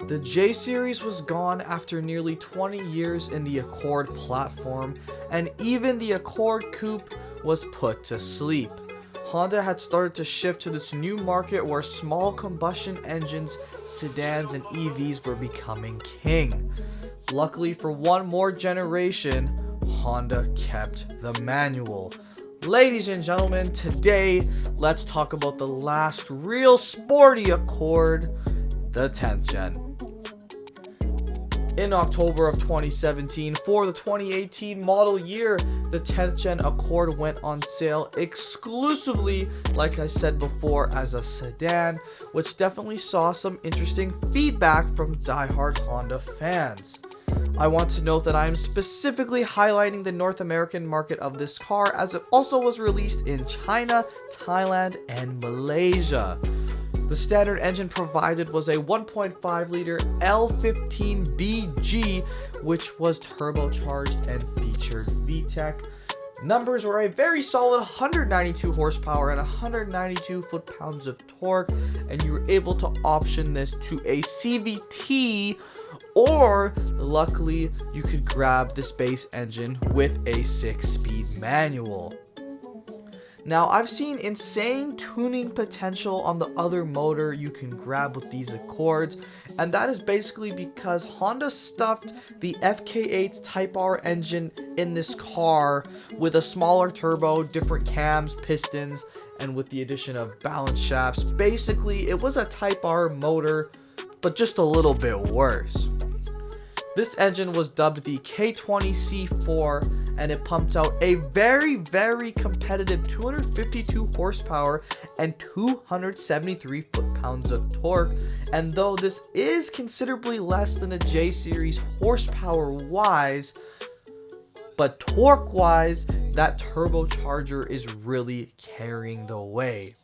The J series was gone after nearly 20 years in the Accord platform, and even the Accord Coupe was put to sleep. Honda had started to shift to this new market where small combustion engines, sedans, and EVs were becoming king. Luckily for one more generation, Honda kept the manual. Ladies and gentlemen, today let's talk about the last real sporty Accord, the 10th gen. In October of 2017, for the 2018 model year, the 10th gen Accord went on sale exclusively, like I said before, as a sedan, which definitely saw some interesting feedback from diehard Honda fans. I want to note that I am specifically highlighting the North American market of this car, as it also was released in China, Thailand, and Malaysia. The standard engine provided was a 1.5 liter L15BG, which was turbocharged and featured VTEC. Numbers were a very solid 192 horsepower and 192 foot-pounds of torque, and you were able to option this to a CVT, or luckily you could grab this base engine with a 6-speed manual. Now, I've seen insane tuning potential on the other motor you can grab with these Accords, and that is basically because Honda stuffed the FK8 Type R engine in this car with a smaller turbo, different cams, pistons, and with the addition of balance shafts. Basically, it was a Type R motor, but just a little bit worse. This engine was dubbed the K20C4, and it pumped out a very, very competitive 252 horsepower and 273 foot-pounds of torque. And though this is considerably less than a J series horsepower-wise, but torque-wise, that turbocharger is really carrying the way.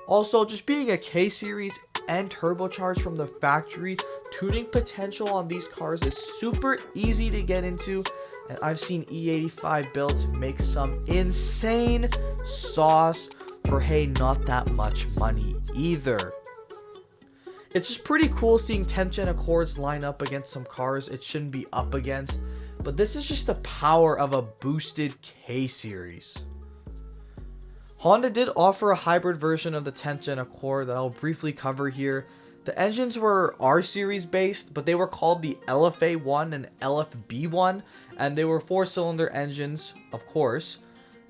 Also, just being a K series and turbocharged from the factory, tuning potential on these cars is super easy to get into, and I've seen E85 builds make some insane sauce for, hey, not that much money either. It's just pretty cool seeing 10th gen Accords line up against some cars it shouldn't be up against, but this is just the power of a boosted K series. Honda did offer a hybrid version of the 10th gen Accord that I'll briefly cover here. The engines were R series based, but they were called the LFA1 and LFB1, and they were 4-cylinder engines, of course.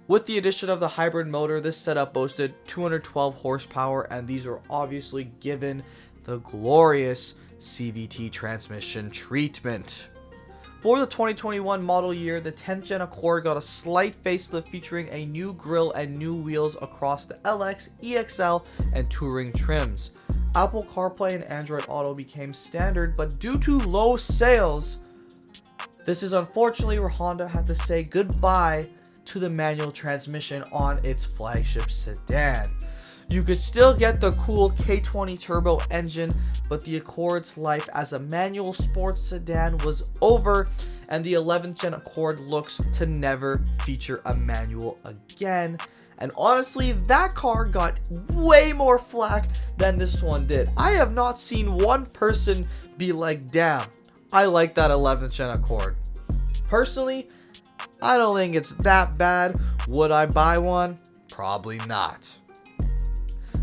With the addition of the hybrid motor, this setup boasted 212 horsepower, and these were obviously given the glorious CVT transmission treatment. For the 2021 model year, the 10th gen Accord got a slight facelift featuring a new grille and new wheels across the LX, EXL, and Touring trims. Apple CarPlay and Android Auto became standard, but due to low sales, this is unfortunately where Honda had to say goodbye to the manual transmission on its flagship sedan. You could still get the cool K20 turbo engine, but the Accord's life as a manual sports sedan was over, and the 11th gen Accord looks to never feature a manual again. And honestly, that car got way more flack than this one did. I have not seen one person be like, damn, I like that 11th gen Accord. Personally, I don't think it's that bad. Would I buy one? Probably not.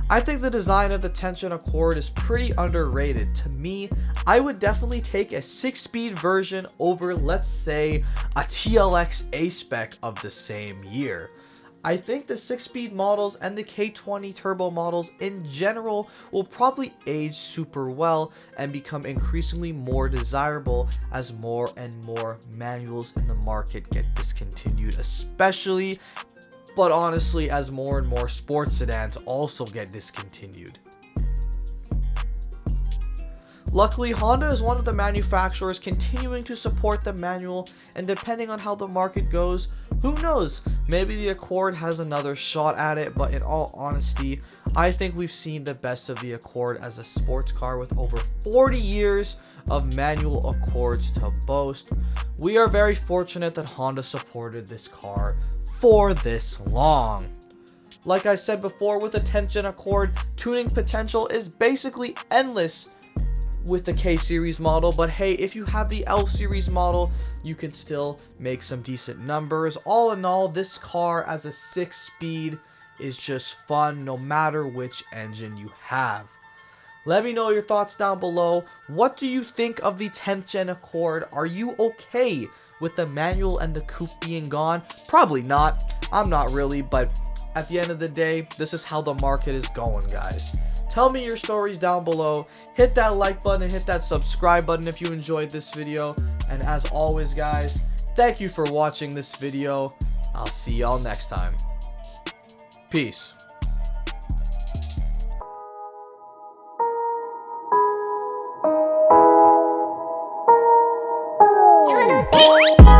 I think the design of the 10th gen Accord is pretty underrated. To me, I would definitely take a 6-speed version over, let's say, a TLX A-Spec of the same year. I think the 6-speed models and the K20 turbo models in general will probably age super well and become increasingly more desirable as more and more manuals in the market get discontinued, especially, but honestly, as more and more sports sedans also get discontinued. Luckily, Honda is one of the manufacturers continuing to support the manual, and depending on how the market goes, who knows, maybe the Accord has another shot at it, but in all honesty, I think we've seen the best of the Accord as a sports car with over 40 years of manual Accords to boast. We are very fortunate that Honda supported this car for this long. Like I said before, with a 10th gen Accord, tuning potential is basically endless. with the K series model, but hey, if you have the L series model, you can still make some decent numbers. All in all, this car as a 6-speed is just fun no matter which engine you have. Let me know your thoughts down below. What do you think of the 10th gen Accord? Are you okay with the manual and the coupe being gone? Probably not. I'm not really, but at the end of the day, this is how the market is going, guys. Tell me your stories down below. Hit that like button and hit that subscribe button if you enjoyed this video. And as always, guys, thank you for watching this video. I'll see y'all next time. Peace. You wanna